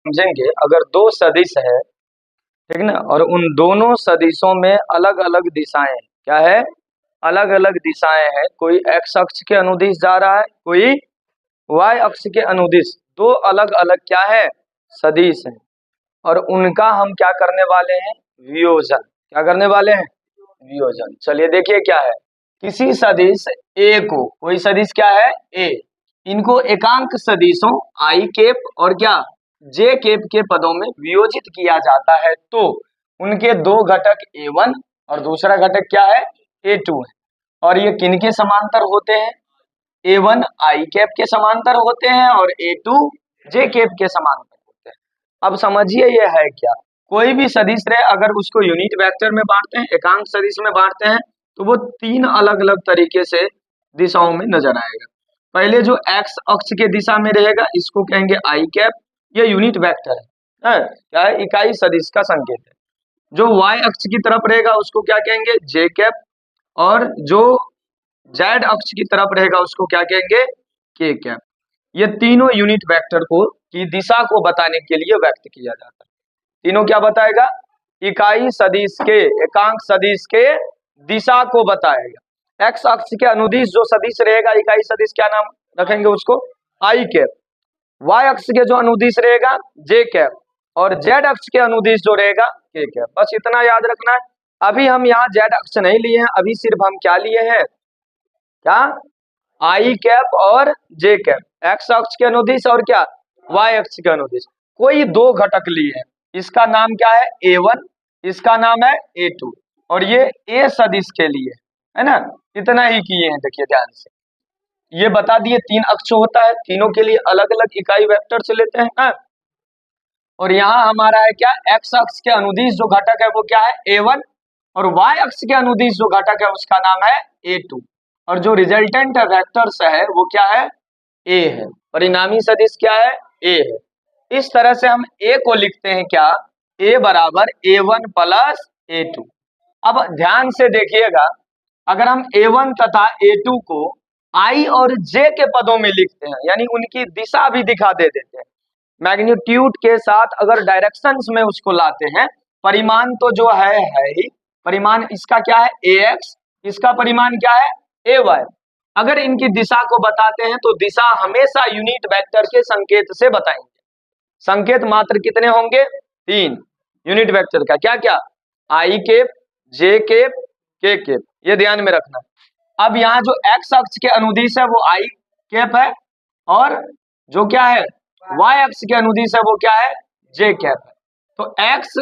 समझेंगे, अगर दो सदिश है, ठीक ना, और उन दोनों सदिशों में अलग अलग दिशाएं, क्या है, अलग अलग दिशाएं हैं, कोई एक्स अक्ष के अनुदिश जा रहा है, कोई वाई अक्ष के अनुदिश, दो अलग अलग क्या है, सदिश हैं, और उनका हम क्या करने वाले हैं, वियोजन। क्या करने वाले हैं, वियोजन। चलिए देखिए क्या है, किसी सदिश ए को, कोई सदिश क्या है, ए, इनको एकांक सदिशों आई केप और क्या, जे केप के पदों में वियोजित किया जाता है, तो उनके दो घटक a1 और दूसरा घटक क्या है, a2 है, और ये किनके समांतर होते हैं, a1 आई कैप के समांतर होते हैं और a2 जे कैप के समांतर होते हैं। अब समझिए ये है क्या, कोई भी सदिश रहे अगर उसको यूनिट वेक्टर में बांटते हैं, एकांक सदिश में बांटते हैं, तो वो तीन अलग अलग तरीके से दिशाओं में नजर आएगा। पहले जो एक्स अक्ष के दिशा में रहेगा इसको कहेंगे आई कैप, ये यूनिट वेक्टर है, क्या है, इकाई सदिश का संकेत है। जो वाई अक्ष की तरफ रहेगा उसको क्या कहेंगे, जे कैप, और जो जेड अक्ष की तरफ रहेगा उसको क्या कहेंगे, के कैप। ये तीनों यूनिट वेक्टर को की दिशा को बताने के लिए व्यक्त किया जाता है। तीनों क्या बताएगा, इकाई सदिश के, एकांक सदिश के दिशा को बताएगा। एक्स अक्ष के अनुदिश जो सदिश रहेगा इकाई सदिश, क्या नाम रखेंगे उसको, आई कैप। वाई अक्ष के जो अनुदिश रहेगा जे कैप, और जेड अक्ष के अनुदिश जो रहेगा के कैप। बस इतना याद रखना है। अभी हम यहाँ जेड अक्ष नहीं लिए हैं, अभी सिर्फ हम क्या लिए हैं, क्या, आई कैप और जे कैप, एक्स अक्ष के अनुदिश और क्या, वाई अक्ष के अनुदिश। कोई दो घटक लिए हैं, इसका नाम क्या है, a1, इसका नाम है a2, और ये ए सदिश के लिए है ना, इतना ही किए हैं। देखिए ध्यान से, ये बता दिए तीन अक्ष होता है, तीनों के लिए अलग अलग इकाई वेक्टर से लेते हैं, और यहाँ हमारा है क्या, एक्स अक्ष के अनुदिश जो घटक है वो क्या है, a1, और वाई अक्ष के अनुदिश जो घटक है उसका नाम है a2, और जो रिजल्टेंट वेक्टर्स है वो क्या है, a है, परिणामी सदिश क्या है, a है। इस तरह से हम a को लिखते हैं क्या, a बराबर a1 प्लस a2। अब ध्यान से देखिएगा, अगर हम a1 तथा a2 को I और J के पदों में लिखते हैं, यानी उनकी दिशा भी दिखा देते हैं, मैग्नीट्यूड के साथ अगर डायरेक्शंस में उसको लाते हैं, परिमाण तो जो है ही, परिमाण इसका क्या है, ax, इसका परिमाण क्या है, ay। अगर इनकी दिशा को बताते हैं तो दिशा हमेशा यूनिट वेक्टर के संकेत से बताएंगे। संकेत मात्र कितने होंगे, तीन, यूनिट वेक्टर का क्या क्या, आई केप, जे केप, के केप, ये ध्यान में रखना। अब यहाँ जो एक्स अक्ष के अनुदिश है वो आई कैप है, और जो क्या है वाई अक्ष के अनुदिश है वो क्या है, जे कैप है। तो एक्स,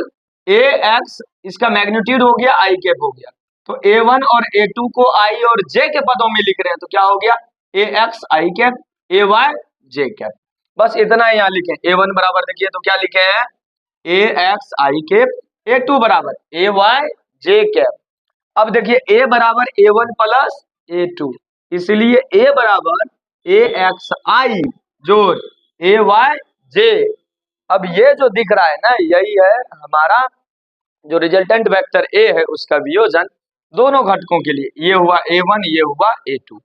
ए एक्स, इसका मैग्नीट्यूड हो गया, आई कैप हो गया, तो a1 और a2 को आई और जे के पदों में लिख रहे हैं, तो क्या हो गया, ए एक्स आई कैप, ए वाई जे कैप। बस इतना यहाँ लिखे, a1 बराबर देखिए तो क्या लिखे हैं, ए एक्स आई कैप, a2 बराबर ए वाई जे कैप। अब देखिए a बराबर a1 प्लस a2, इसलिए a बराबर ए एक्स आई जोड़ ए वाई जे। अब ये जो दिख रहा है ना, यही है हमारा जो रिजल्टेंट वेक्टर a है उसका वियोजन दोनों घटकों के लिए। ये हुआ a1, ये हुआ a2।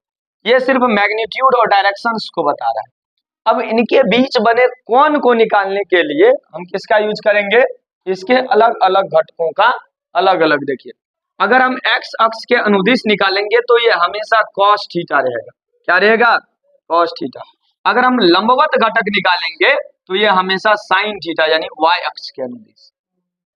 ये सिर्फ मैग्नीट्यूड और डायरेक्शंस को बता रहा है। अब इनके बीच बने कोण को निकालने के लिए हम किसका यूज करेंगे, इसके अलग अलग घटकों का अलग अलग। देखिए, अगर हम x अक्ष के अनुदिश निकालेंगे तो ये हमेशा cos थीटा रहेगा, क्या रहेगा, cos थीटा। अगर हम लंबवत घटक निकालेंगे तो ये हमेशा sin थीटा, यानी y अक्ष के अनुदिश।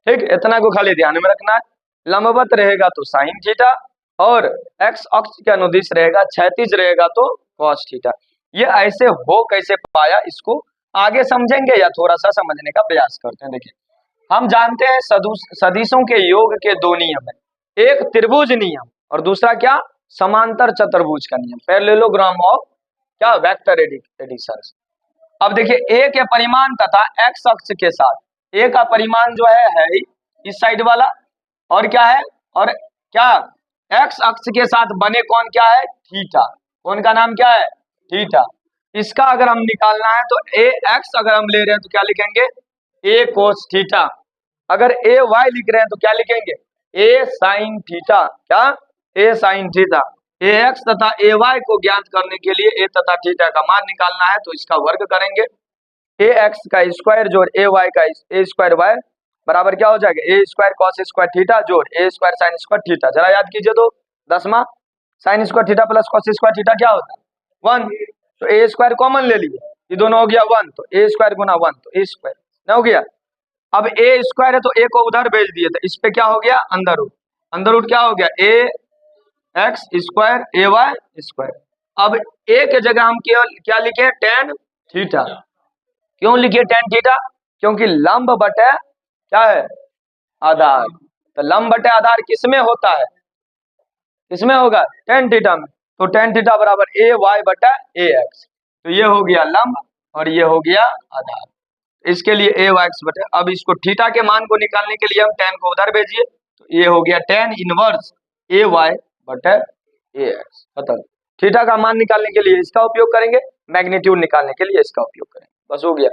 ठीक, इतना को खाली ध्यान में रखना है। लंबवत रहेगा तो sin थीटा, और x अक्ष के अनुदिश रहेगा, क्षैतिज रहेगा तो cos थीटा। ये ऐसे हो कैसे पाया, इसको आगे समझेंगे या थोड़ा सा समझने का प्रयास करते हैं। देखिए, हम जानते हैं सदिशों के योग के दो नियम है, एक त्रिभुज नियम और दूसरा क्या, समांतर चतुर्भुज का नियम, पैरेललोग्राम ऑफ क्या, वेक्टर एडिशंस। अब देखिए, a के परिमाण तथा x अक्ष के साथ, a का परिमाण जो है इस साइड वाला, और क्या है, और क्या, x अक्ष के साथ बने कौन क्या है, थीटा, कौन का नाम क्या है, थीटा। इसका अगर हम निकालना है तो a x अगर हम ले रहे हैं तो क्या लिखेंगे, a cos थीटा। अगर a y लिख रहे हैं तो क्या लिखेंगे, a sin थीटा, क्या, a sin theta. a x तथा a y को ज्ञात करने के लिए a तथा थीटा का मान निकालना है तो इसका वर्ग करेंगे, ए एक्स का स्क्वायर जोड़ ए वाई का ए स्क्वायर वाई बराबर क्या हो जाएगा, A square cos square theta जोड़ A square sine square theta. जरा याद कीजिए तो 10वां sine square theta plus cos square theta क्या होता है 1, तो ए स्क्वायर कॉमन ले लिए, ये दोनों हो गया 1, तो ए स्क्वायर गुना 1 तो ए स्क्वायर ना हो गया। अब ए स्क्वायर है तो ए को उधर भेज दिए तो इस पे क्या हो गया अंदर रूट क्या हो गया ए एक्स स्क्वायर ए वाई स्क्वायर। अब ए के जगह हम केवल क्या लिखे टेन थीटा, क्यों लिखे टेन थीटा, क्योंकि लंब बटे क्या है आधार, तो लंब बटे आधार किसमें होता है, किसमें होगा टेन थीटा में, तो टेन थीटा बराबर ए वाई बटा ए एक्स, तो ये हो गया लंब और ये हो गया आधार, इसके लिए ए वाई एक्स बटे। अब इसको थीटा के मान को निकालने के लिए हम टेन को उधर भेजिए, तो ये हो गया टेन इनवर्स ए वाई बटे ए एक्स खत्म। थीटा का मान निकालने के लिए इसका उपयोग करेंगे, मैग्नीट्यूड निकालने के लिए इसका उपयोग करेंगे, बस हो गया।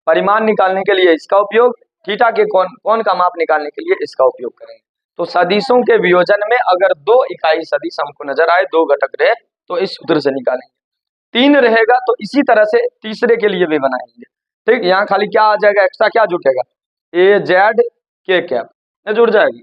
परिमाण निकालने के लिए इसका उपयोग, थीटा के कौन का माप निकालने के लिए इसका उपयोग करेंगे। तो सदिशों के वियोजन में अगर 2 इकाई सदिश हमको नजर आए, 2 घटक रहे तो इस सूत्र से निकालेंगे, 3 रहेगा तो इसी तरह से तीसरे के लिए भी बनाएंगे। ठीक, यहाँ खाली क्या आ जाएगा एक्स्ट्रा क्या जुटेगा ए जेड के कैप जुड़ जाएगी।